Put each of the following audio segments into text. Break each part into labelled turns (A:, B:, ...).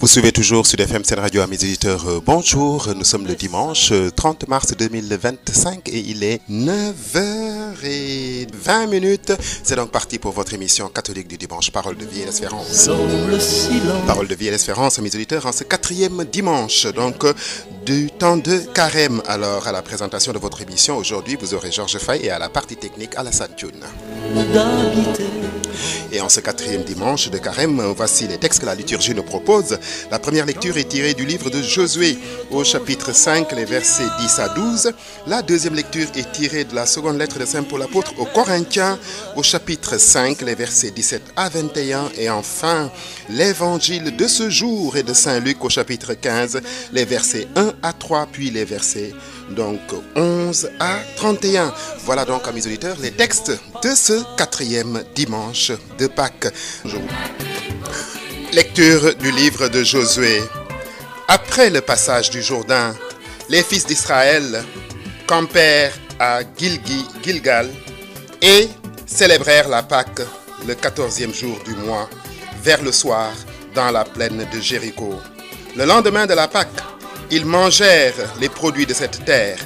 A: Vous suivez toujours Sud FM Sen Radio à mes éditeurs. Bonjour, nous sommes le dimanche 30 mars 2025 et il est 9h20. C'est donc parti pour votre émission catholique du dimanche, Parole de vie et d'espérance. Parole de vie et d'espérance à mes auditeurs en ce 4e dimanche, donc du temps de carême. Alors à la présentation de votre émission aujourd'hui, vous aurez Georges Fay et à la partie technique Alassane Thioune. Et en ce 4e dimanche de carême, voici les textes que la liturgie nous propose. La première lecture est tirée du livre de Josué au chapitre 5, les versets 10 à 12. La deuxième lecture est tirée de la seconde lettre de Saint Paul apôtre aux Corinthiens au chapitre 5, les versets 17 à 21. Et enfin, l'évangile de ce jour est de Saint Luc au chapitre 15, les versets 1 à 3, puis les versets donc 11 à 31. Voilà donc, amis auditeurs, les textes de ce 4e dimanche de Pâques. Lecture du livre de Josué. Après le passage du Jourdain, les fils d'Israël campèrent à Gilgal et célébrèrent la Pâque le 14e jour du mois, vers le soir, dans la plaine de Jéricho. Le lendemain de la Pâque, ils mangèrent les produits de cette terre,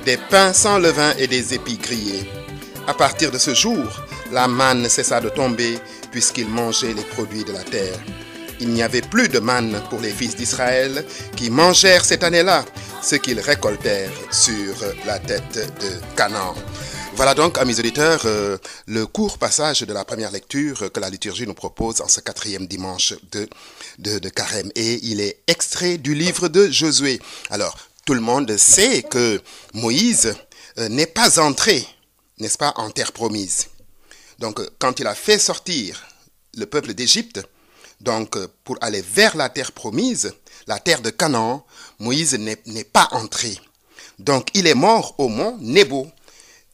A: des pains sans levain et des épis grillés. À partir de ce jour, la manne cessa de tomber puisqu'ils mangeaient les produits de la terre. Il n'y avait plus de manne pour les fils d'Israël qui mangèrent cette année-là ce qu'ils récoltèrent sur la tête de Canaan. Voilà donc, amis auditeurs, le court passage de la première lecture que la liturgie nous propose en ce 4e dimanche de carême. Et il est extrait du livre de Josué. Alors, tout le monde sait que Moïse n'est pas entré, n'est-ce pas, en terre promise. Donc, quand il a fait sortir le peuple d'Égypte, donc pour aller vers la terre promise, la terre de Canaan, Moïse n'est pas entré. Donc, il est mort au mont Nebo,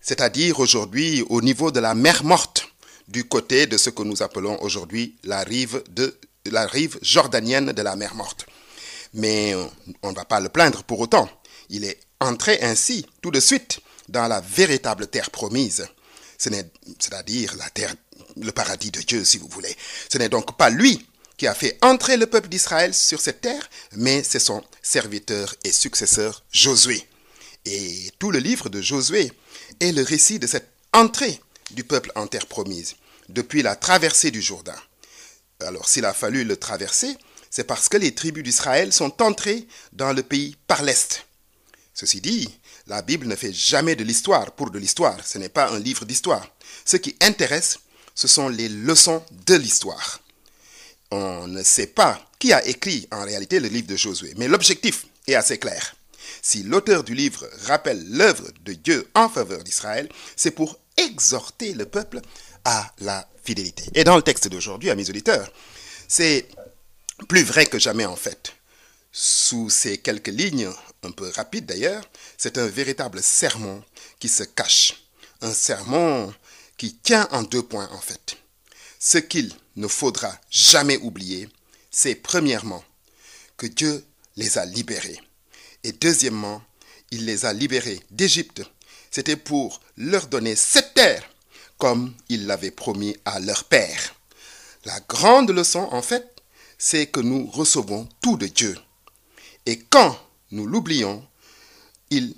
A: c'est-à-dire aujourd'hui au niveau de la mer Morte, du côté de ce que nous appelons aujourd'hui la rive jordanienne de la mer Morte. Mais on ne va pas le plaindre pour autant. Il est entré ainsi tout de suite dans la véritable terre promise. C'est-à-dire la terre, le paradis de Dieu, si vous voulez. Ce n'est donc pas lui qui a fait entrer le peuple d'Israël sur cette terre, mais c'est son serviteur et successeur Josué. Et tout le livre de Josué est le récit de cette entrée du peuple en terre promise, depuis la traversée du Jourdain. Alors, s'il a fallu le traverser, c'est parce que les tribus d'Israël sont entrées dans le pays par l'Est. Ceci dit, la Bible ne fait jamais de l'histoire pour de l'histoire. Ce n'est pas un livre d'histoire. Ce qui intéresse, ce sont les leçons de l'histoire. On ne sait pas qui a écrit en réalité le livre de Josué, mais l'objectif est assez clair. Si l'auteur du livre rappelle l'œuvre de Dieu en faveur d'Israël, c'est pour exhorter le peuple à la fidélité. Et dans le texte d'aujourd'hui, amis auditeurs, c'est plus vrai que jamais en fait. Sous ces quelques lignes, un peu rapides d'ailleurs, c'est un véritable sermon qui se cache. Un sermon qui tient en 2 points en fait. Ce qu'il ne faudra jamais oublier, c'est premièrement que Dieu les a libérés. Et deuxièmement, il les a libérés d'Égypte. C'était pour leur donner cette terre, comme il l'avait promis à leur père. La grande leçon, en fait, c'est que nous recevons tout de Dieu. Et quand nous l'oublions, nous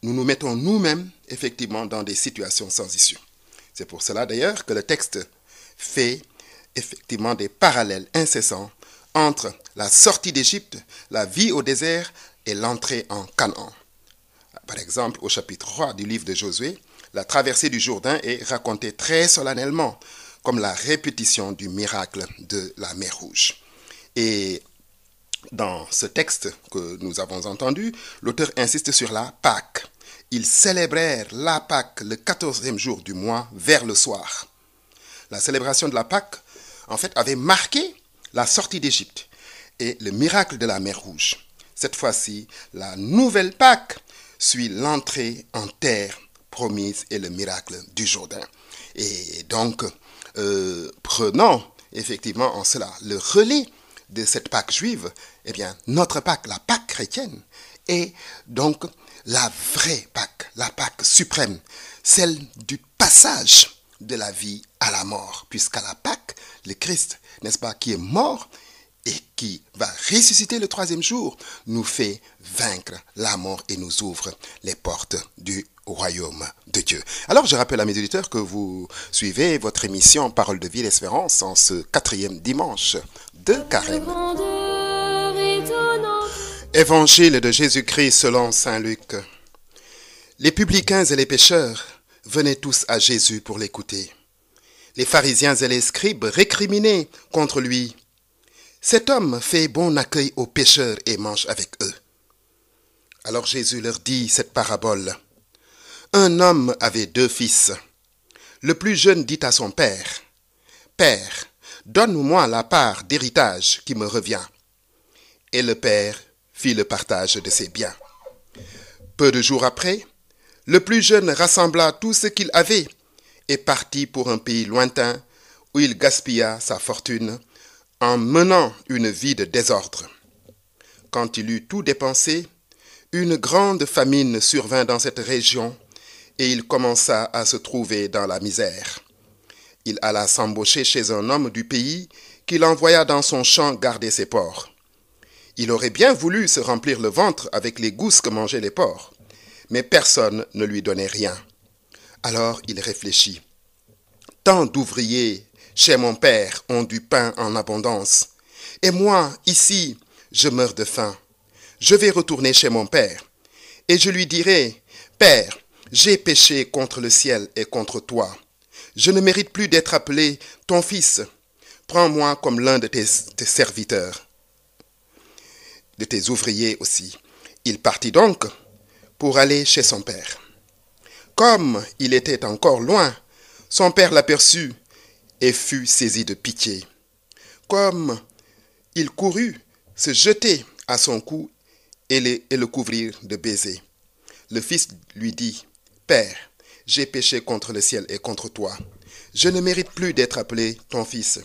A: nous mettons nous-mêmes, effectivement, dans des situations sans issue. C'est pour cela, d'ailleurs, que le texte fait, effectivement, des parallèles incessants entre la sortie d'Égypte, la vie au désert et l'entrée en Canaan. Par exemple, au chapitre 3 du livre de Josué, la traversée du Jourdain est racontée très solennellement, comme la répétition du miracle de la mer Rouge. Et dans ce texte que nous avons entendu, l'auteur insiste sur la Pâque. Ils célébrèrent la Pâque le 14e jour du mois, vers le soir. La célébration de la Pâque, en fait, avait marqué la sortie d'Égypte et le miracle de la mer Rouge. Cette fois-ci, la nouvelle Pâque suit l'entrée en terre promise et le miracle du Jourdain. Et donc, prenons effectivement en cela le relais de cette Pâque juive, eh bien, notre Pâque, la Pâque chrétienne, est donc la vraie Pâque, la Pâque suprême, celle du passage de la vie à la mort, puisqu'à la Pâque, le Christ, n'est-ce pas, qui est mort et qui va ressusciter le troisième jour, nous fait vaincre la mort et nous ouvre les portes du royaume de Dieu. Alors je rappelle à mes auditeurs que vous suivez votre émission Parole de vie et d'espérance en ce 4e dimanche de Carême. Évangile de Jésus-Christ selon saint Luc. Les publicains et les pécheurs venaient tous à Jésus pour l'écouter. Les pharisiens et les scribes récriminaient contre lui. Cet homme fait bon accueil aux pécheurs et mange avec eux. Alors Jésus leur dit cette parabole. Un homme avait 2 fils. Le plus jeune dit à son père, « Père, donne-moi la part d'héritage qui me revient. » Et le père fit le partage de ses biens. Peu de jours après, le plus jeune rassembla tout ce qu'il avait et partit pour un pays lointain où il gaspilla sa fortune en menant une vie de désordre. Quand il eut tout dépensé, une grande famine survint dans cette région et il commença à se trouver dans la misère. Il alla s'embaucher chez un homme du pays qu'il envoya dans son champ garder ses porcs. Il aurait bien voulu se remplir le ventre avec les gousses que mangeaient les porcs, mais personne ne lui donnait rien. Alors il réfléchit. Tant d'ouvriers chez mon père ont du pain en abondance. Et moi, ici, je meurs de faim. Je vais retourner chez mon père. Et je lui dirai, « Père, j'ai péché contre le ciel et contre toi. Je ne mérite plus d'être appelé ton fils. Prends-moi comme l'un de tes serviteurs, de tes ouvriers aussi. » Il partit donc pour aller chez son père. Comme il était encore loin, son père l'aperçut et fut saisi de pitié. Comme il courut se jeter à son cou et le couvrir de baisers. Le fils lui dit, « Père, j'ai péché contre le ciel et contre toi. Je ne mérite plus d'être appelé ton fils. »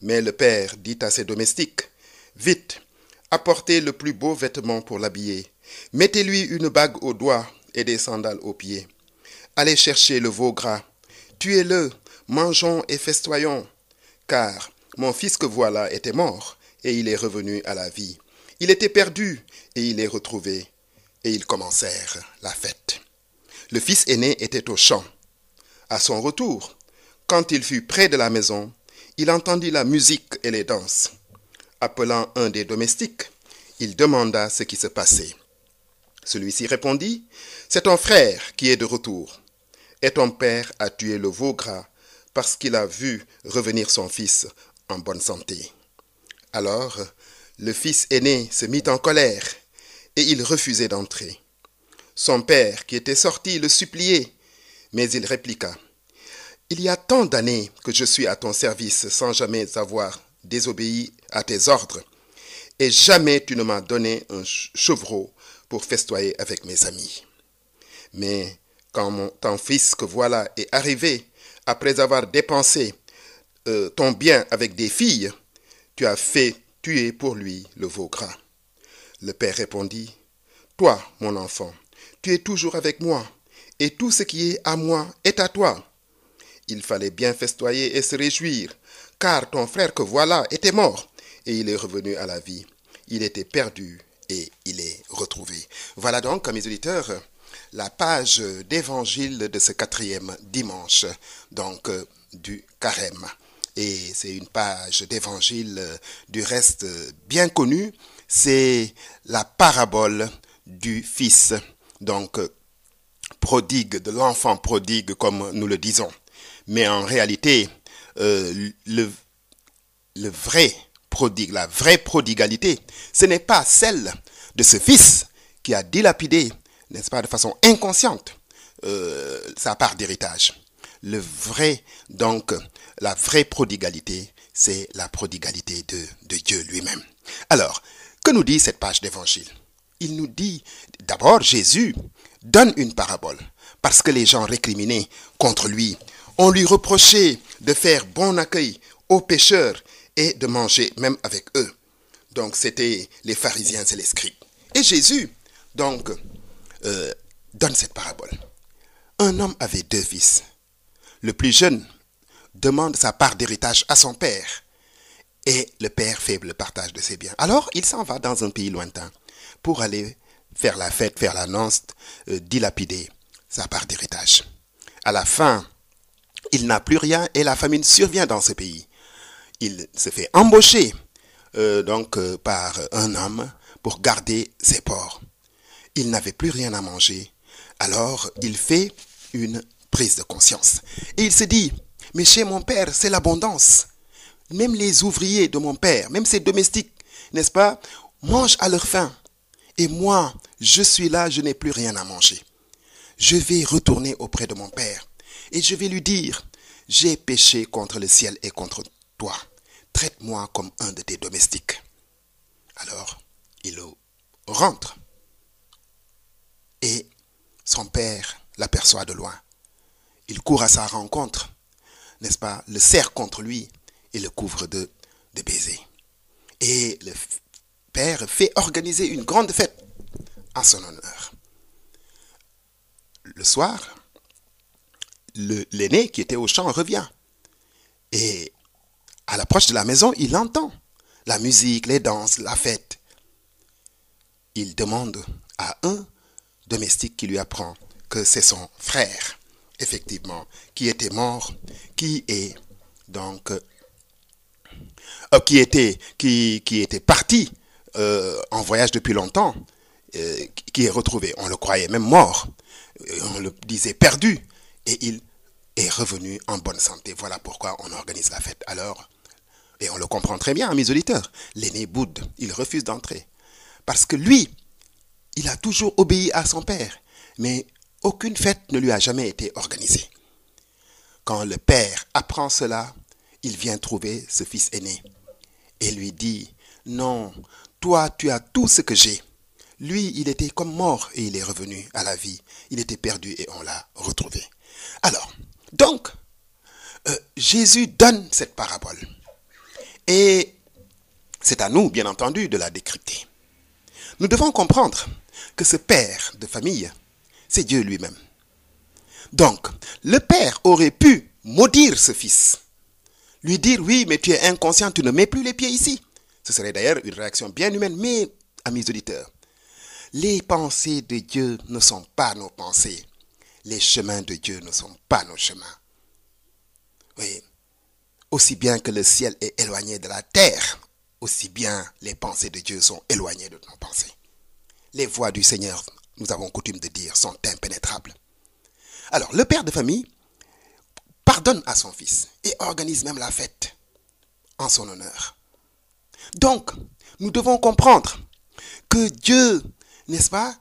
A: Mais le père dit à ses domestiques, « Vite, apportez le plus beau vêtement pour l'habiller. Mettez-lui une bague au doigt et des sandales aux pieds. Allez chercher le veau gras. Tuez-le, mangeons et festoyons. Car mon fils que voilà était mort et il est revenu à la vie. Il était perdu et il est retrouvé. » Et ils commencèrent la fête. Le fils aîné était au champ. À son retour, quand il fut près de la maison, il entendit la musique et les danses. Appelant un des domestiques, il demanda ce qui se passait. Celui-ci répondit, « C'est ton frère qui est de retour. Et ton père a tué le veau gras parce qu'il a vu revenir son fils en bonne santé. » Alors, le fils aîné se mit en colère et il refusait d'entrer. Son père, qui était sorti, le suppliait, mais il répliqua, « Il y a tant d'années que je suis à ton service sans jamais avoir désobéi à tes ordres, et jamais tu ne m'as donné un chevreau pour festoyer avec mes amis. Mais quand ton fils que voilà est arrivé, après avoir dépensé ton bien avec des filles, tu as fait tuer pour lui le veau gras. » Le père répondit, « Toi, mon enfant, tu es toujours avec moi, et tout ce qui est à moi est à toi. Il fallait bien festoyer et se réjouir, car ton frère que voilà était mort, et il est revenu à la vie. Il était perdu, et il est retrouvé. » Voilà donc, mes auditeurs, la page d'évangile de ce 4e dimanche, donc du Carême. Et c'est une page d'évangile du reste bien connue, c'est la parabole du fils, donc prodigue, de l'enfant prodigue comme nous le disons. Mais en réalité, le vrai prodigue, la vraie prodigalité, ce n'est pas celle de ce fils qui a dilapidé, n'est-ce pas, de façon inconsciente, sa part d'héritage. La vraie prodigalité, c'est la prodigalité de Dieu lui-même. Alors, que nous dit cette page d'évangile? Il nous dit, d'abord, Jésus donne une parabole, parce que les gens récriminaient contre lui. On lui reprochait de faire bon accueil aux pécheurs et de manger même avec eux. Donc, c'était les pharisiens et les scribes. Et Jésus, donc, donne cette parabole. Un homme avait 2 fils. Le plus jeune demande sa part d'héritage à son père. Et le père fait le partage de ses biens. Alors, il s'en va dans un pays lointain pour aller faire la fête, faire la noce, dilapider sa part d'héritage. À la fin, il n'a plus rien et la famine survient dans ce pays. Il se fait embaucher par un homme pour garder ses porcs. Il n'avait plus rien à manger. Alors, il fait une prise de conscience. Et il se dit, mais chez mon père, c'est l'abondance. Même les ouvriers de mon père, même ses domestiques, n'est-ce pas, mangent à leur faim. Et moi, je suis là, je n'ai plus rien à manger. Je vais retourner auprès de mon père et je vais lui dire, j'ai péché contre le ciel et contre toi. Traite-moi comme un de tes domestiques. Alors, il rentre et son père l'aperçoit de loin. Il court à sa rencontre, n'est-ce pas, le serre contre lui et le couvre de baisers. Et le père fait organiser une grande fête en son honneur. Le soir, l'aîné qui était au champ revient. Et à l'approche de la maison, il entend la musique, les danses, la fête. Il demande à un domestique qui lui apprend que c'est son frère, effectivement, qui était mort, qui était parti en voyage depuis longtemps, qui est retrouvé. On le croyait même mort, on le disait perdu, et il est revenu en bonne santé. Voilà pourquoi on organise la fête. Alors, et on le comprend très bien, mes auditeurs, l'aîné boude, il refuse d'entrer. Parce que lui, il a toujours obéi à son père, mais aucune fête ne lui a jamais été organisée. Quand le père apprend cela, il vient trouver ce fils aîné et lui dit, non, toi tu as tout ce que j'ai. Lui, il était comme mort et il est revenu à la vie. Il était perdu et on l'a retrouvé. Alors, donc, Jésus donne cette parabole. Et c'est à nous, bien entendu, de la décrypter. Nous devons comprendre que ce père de famille, c'est Dieu lui-même. Donc, le père aurait pu maudire ce fils. Lui dire, oui, mais tu es inconscient, tu ne mets plus les pieds ici. Ce serait d'ailleurs une réaction bien humaine, mais, amis auditeurs, les pensées de Dieu ne sont pas nos pensées. Les chemins de Dieu ne sont pas nos chemins. Oui. Aussi bien que le ciel est éloigné de la terre, aussi bien les pensées de Dieu sont éloignées de nos pensées. Les voies du Seigneur, nous avons coutume de dire, sont impénétrables. Alors, le père de famille pardonne à son fils et organise même la fête en son honneur. Donc, nous devons comprendre que Dieu, n'est-ce pas,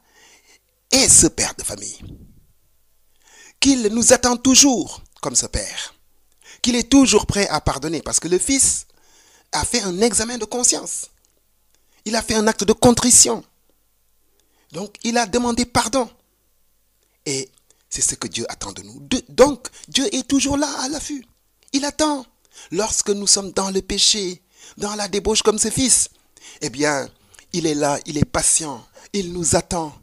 A: est ce père de famille. Qu'il nous attend toujours comme ce père. Qu'il est toujours prêt à pardonner parce que le fils a fait un examen de conscience. Il a fait un acte de contrition. Donc, il a demandé pardon. Et c'est ce que Dieu attend de nous. Donc, Dieu est toujours là à l'affût. Il attend. Lorsque nous sommes dans le péché, dans la débauche comme ce fils, eh bien, il est là, il est patient, il nous attend.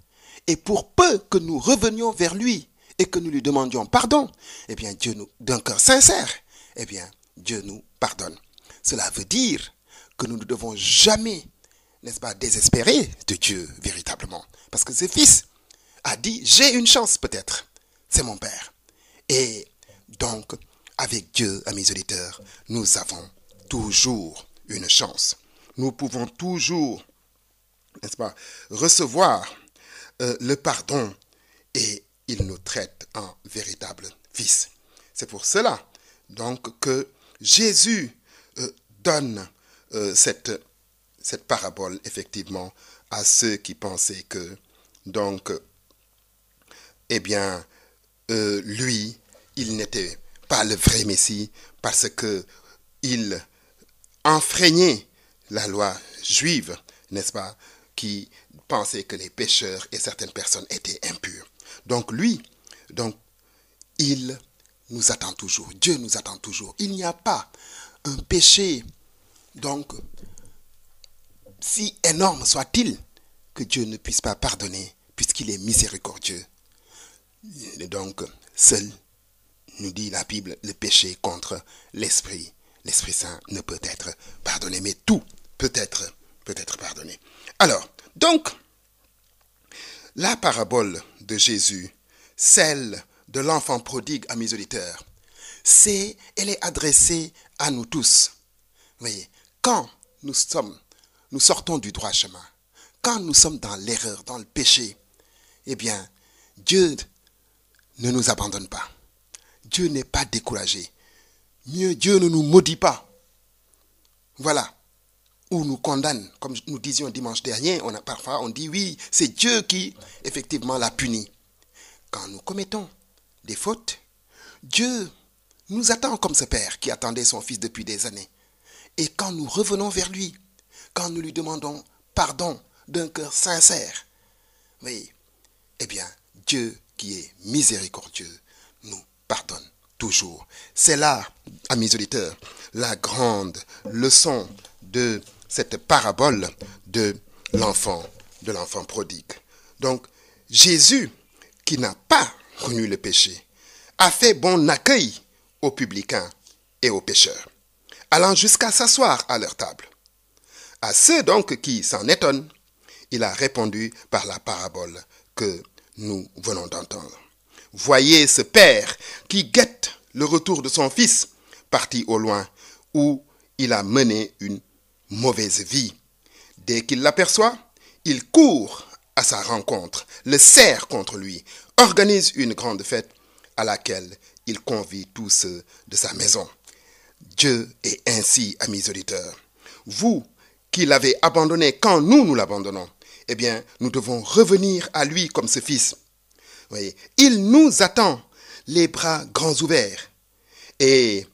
A: Et pour peu que nous revenions vers lui et que nous lui demandions pardon, eh bien, Dieu nous, d'un cœur sincère, eh bien, Dieu nous pardonne. Cela veut dire que nous ne devons jamais, n'est-ce pas, désespérer de Dieu véritablement. Parce que ce fils a dit, j'ai une chance peut-être, c'est mon père. Et donc, avec Dieu, amis auditeurs, nous avons toujours une chance. Nous pouvons toujours, n'est-ce pas, recevoir le pardon et il nous traite en véritable fils. C'est pour cela, donc, que Jésus donne cette parabole, effectivement, à ceux qui pensaient que, donc, eh bien, lui, il n'était pas le vrai Messie parce que il enfreignait la loi juive, n'est-ce pas, qui pensait que les pécheurs et certaines personnes étaient impures. Donc lui, donc, il nous attend toujours, Dieu nous attend toujours. Il n'y a pas un péché, donc, si énorme soit-il, que Dieu ne puisse pas pardonner, puisqu'il est miséricordieux. Et donc, seul, nous dit la Bible, le péché contre l'esprit l'Esprit Saint ne peut être pardonné. Mais tout peut être pardonné. Alors, donc, la parabole de Jésus, celle de l'enfant prodigue, amis auditeurs, elle est adressée à nous tous. Vous voyez, quand nous sortons du droit chemin, quand nous sommes dans l'erreur, dans le péché, eh bien, Dieu ne nous abandonne pas. Dieu n'est pas découragé. Mieux, Dieu ne nous maudit pas. Voilà. Ou nous condamne. Comme nous disions dimanche dernier, parfois on dit oui, c'est Dieu qui, effectivement, l'a puni. Quand nous commettons des fautes, Dieu nous attend comme ce père qui attendait son fils depuis des années. Et quand nous revenons vers lui, quand nous lui demandons pardon d'un cœur sincère, oui, eh bien, Dieu qui est miséricordieux nous pardonne toujours. C'est là, amis auditeurs, la grande leçon de cette parabole de l'enfant prodigue. Donc, Jésus, qui n'a pas connu le péché, a fait bon accueil aux publicains et aux pécheurs, allant jusqu'à s'asseoir à leur table. À ceux donc qui s'en étonnent, il a répondu par la parabole que nous venons d'entendre. Voyez ce père qui guette le retour de son fils, parti au loin, où il a mené une mauvaise vie. Dès qu'il l'aperçoit, il court à sa rencontre, le serre contre lui, organise une grande fête à laquelle il convie tous ceux de sa maison. Dieu est ainsi, amis auditeurs. Vous qui l'avez abandonné quand nous l'abandonnons, eh bien, nous devons revenir à lui comme ce fils. Voyez, il nous attend, les bras grands ouverts. Et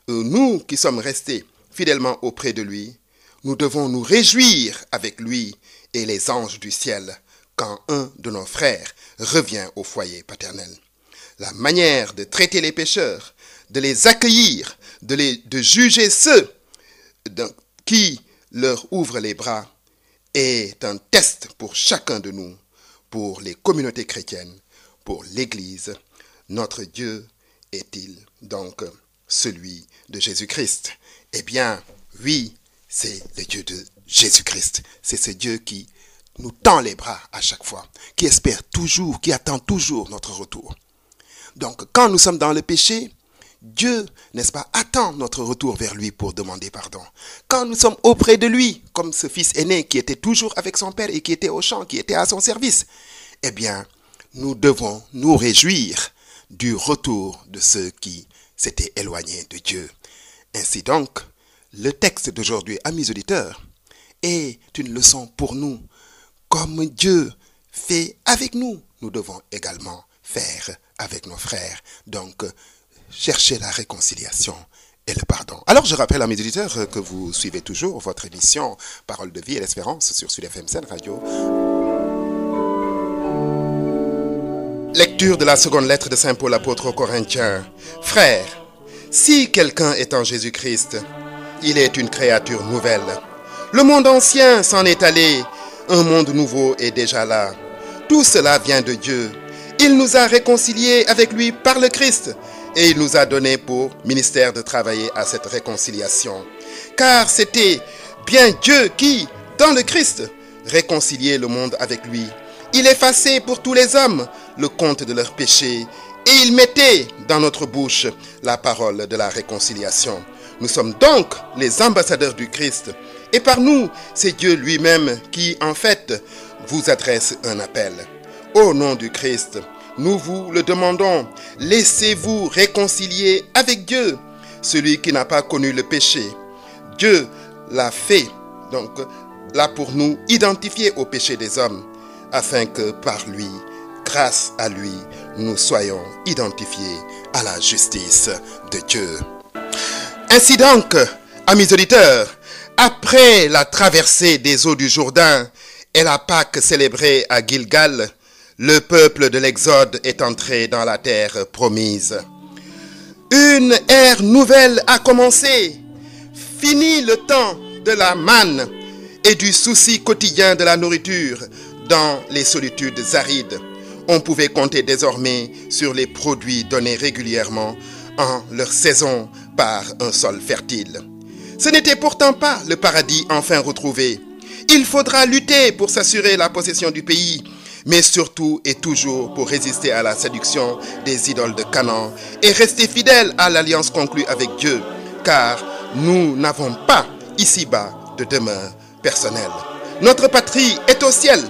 A: nous qui sommes restés fidèlement auprès de lui, nous devons nous réjouir avec lui et les anges du ciel quand un de nos frères revient au foyer paternel. La manière de traiter les pécheurs, de les accueillir, de juger ceux qui leur ouvrent les bras est un test pour chacun de nous, pour les communautés chrétiennes, pour l'Église. Notre Dieu est-il donc celui de Jésus-Christ? Eh bien, oui, c'est le Dieu de Jésus-Christ. C'est ce Dieu qui nous tend les bras à chaque fois, qui espère toujours, qui attend toujours notre retour. Donc, quand nous sommes dans le péché, Dieu, n'est-ce pas, attend notre retour vers lui pour demander pardon. Quand nous sommes auprès de lui, comme ce fils aîné qui était toujours avec son père et qui était au champ, qui était à son service, eh bien, nous devons nous réjouir du retour de ceux qui s'étaient éloignés de Dieu. Ainsi donc, le texte d'aujourd'hui, amis auditeurs, est une leçon pour nous. Comme Dieu fait avec nous, nous devons également faire avec nos frères. Donc, chercher la réconciliation et le pardon. Alors, je rappelle à mes auditeurs que vous suivez toujours votre émission Parole de vie et l'espérance sur Sud FM Sen Radio. Lecture de la seconde lettre de Saint Paul apôtre aux Corinthiens. Frères, si quelqu'un est en Jésus-Christ, il est une créature nouvelle. Le monde ancien s'en est allé, un monde nouveau est déjà là. Tout cela vient de Dieu. Il nous a réconciliés avec lui par le Christ et il nous a donné pour ministère de travailler à cette réconciliation. Car c'était bien Dieu qui, dans le Christ, réconciliait le monde avec lui. Il effaçait pour tous les hommes le compte de leurs péchés et il mettait dans notre bouche la parole de la réconciliation. Nous sommes donc les ambassadeurs du Christ et par nous, c'est Dieu lui-même qui, en fait, vous adresse un appel. Au nom du Christ, nous vous le demandons, laissez-vous réconcilier avec Dieu, celui qui n'a pas connu le péché. Dieu l'a fait, donc l'a pour nous identifié au péché des hommes, afin que par lui, grâce à lui, nous soyons identifiés à la justice de Dieu. Ainsi donc, amis auditeurs, après la traversée des eaux du Jourdain et la Pâque célébrée à Gilgal, le peuple de l'Exode est entré dans la terre promise. Une ère nouvelle a commencé. Fini le temps de la manne et du souci quotidien de la nourriture dans les solitudes arides. On pouvait compter désormais sur les produits donnés régulièrement en leur saison par un sol fertile. Ce n'était pourtant pas le paradis enfin retrouvé. Il faudra lutter pour s'assurer la possession du pays, mais surtout et toujours pour résister à la séduction des idoles de Canaan et rester fidèle à l'alliance conclue avec Dieu, car nous n'avons pas ici-bas de demeure personnelle. Notre patrie est au ciel.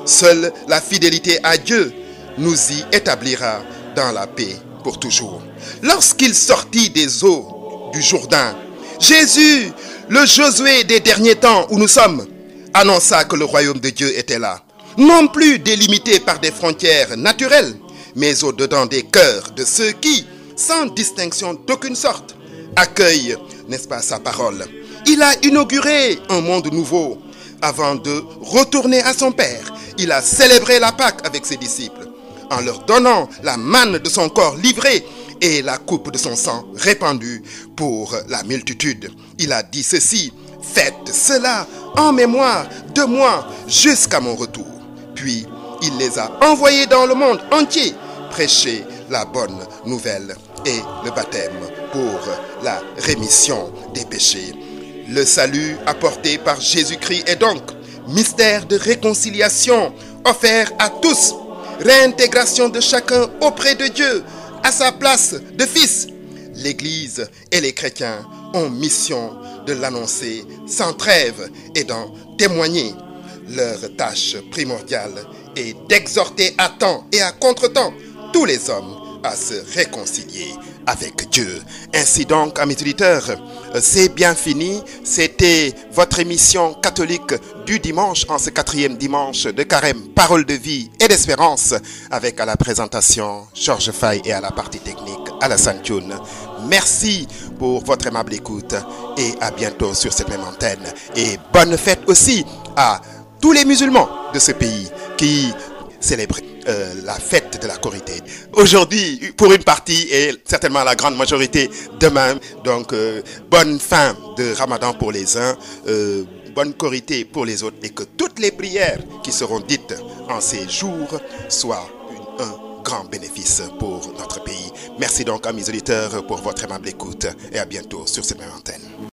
A: Seule la fidélité à Dieu nous y établira dans la paix pour toujours. Lorsqu'il sortit des eaux du Jourdain, Jésus, le Josué des derniers temps où nous sommes, annonça que le royaume de Dieu était là. Non plus délimité par des frontières naturelles, mais au-dedans des cœurs de ceux qui, sans distinction d'aucune sorte, accueillent, n'est-ce pas, sa parole. Il a inauguré un monde nouveau. Avant de retourner à son Père, il a célébré la Pâque avec ses disciples, en leur donnant la manne de son corps livré et la coupe de son sang répandue pour la multitude. Il a dit ceci: faites cela en mémoire de moi jusqu'à mon retour. Puis, il les a envoyés dans le monde entier prêcher la bonne nouvelle et le baptême pour la rémission des péchés. Le salut apporté par Jésus-Christ est donc mystère de réconciliation offert à tous, réintégration de chacun auprès de Dieu à sa place de fils. L'Église et les chrétiens ont mission de l'annoncer sans trêve et d'en témoigner. Leur tâche primordiale est d'exhorter à temps et à contre-temps tous les hommes à se réconcilier avec Dieu. Ainsi donc, amis auditeurs, c'est bien fini. C'était votre émission catholique du dimanche, en ce 4e dimanche de Carême, parole de vie et d'espérance, avec à la présentation Georges Faye et à la partie technique Alassane Thioune. Merci pour votre aimable écoute et à bientôt sur cette même antenne. Et bonne fête aussi à tous les musulmans de ce pays qui célèbrent la fête de la Korité. Aujourd'hui, pour une partie et certainement la grande majorité demain. Donc, bonne fin de Ramadan pour les uns, bonne Korité pour les autres, et que toutes les prières qui seront dites en ces jours soient un grand bénéfice pour notre pays. Merci donc, amis auditeurs, pour votre aimable écoute et à bientôt sur cette même antenne.